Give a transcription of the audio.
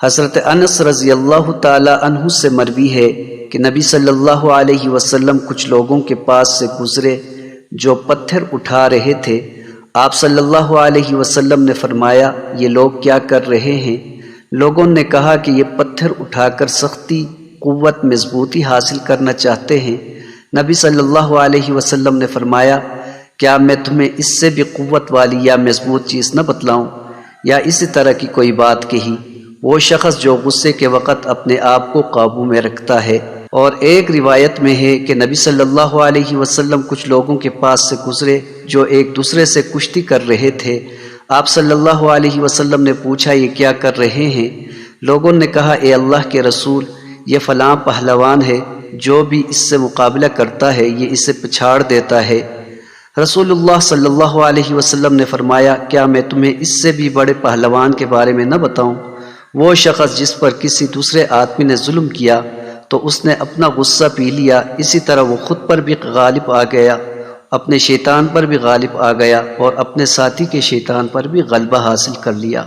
حضرت انس رضی اللہ تعالی عنہ سے مروی ہے کہ نبی صلی اللہ علیہ وسلم کچھ لوگوں کے پاس سے گزرے جو پتھر اٹھا رہے تھے۔ آپ صلی اللہ علیہ وسلم نے فرمایا، یہ لوگ کیا کر رہے ہیں؟ لوگوں نے کہا کہ یہ پتھر اٹھا کر سختی، قوت، مضبوطی حاصل کرنا چاہتے ہیں۔ نبی صلی اللہ علیہ وسلم نے فرمایا، کیا میں تمہیں اس سے بھی قوت والی یا مضبوط چیز نہ بتلاؤں؟ یا اسی طرح کی کوئی بات کہی۔ وہ شخص جو غصے کے وقت اپنے آپ کو قابو میں رکھتا ہے۔ اور ایک روایت میں ہے کہ نبی صلی اللہ علیہ وسلم کچھ لوگوں کے پاس سے گزرے جو ایک دوسرے سے کشتی کر رہے تھے۔ آپ صلی اللہ علیہ وسلم نے پوچھا، یہ کیا کر رہے ہیں؟ لوگوں نے کہا، اے اللہ کے رسول، یہ فلاں پہلوان ہے، جو بھی اس سے مقابلہ کرتا ہے یہ اسے پچھاڑ دیتا ہے۔ رسول اللہ صلی اللہ علیہ وسلم نے فرمایا، کیا میں تمہیں اس سے بھی بڑے پہلوان کے بارے میں نہ بتاؤں؟ وہ شخص جس پر کسی دوسرے آدمی نے ظلم کیا تو اس نے اپنا غصہ پی لیا، اسی طرح وہ خود پر بھی غالب آ گیا، اپنے شیطان پر بھی غالب آ گیا اور اپنے ساتھی کے شیطان پر بھی غلبہ حاصل کر لیا۔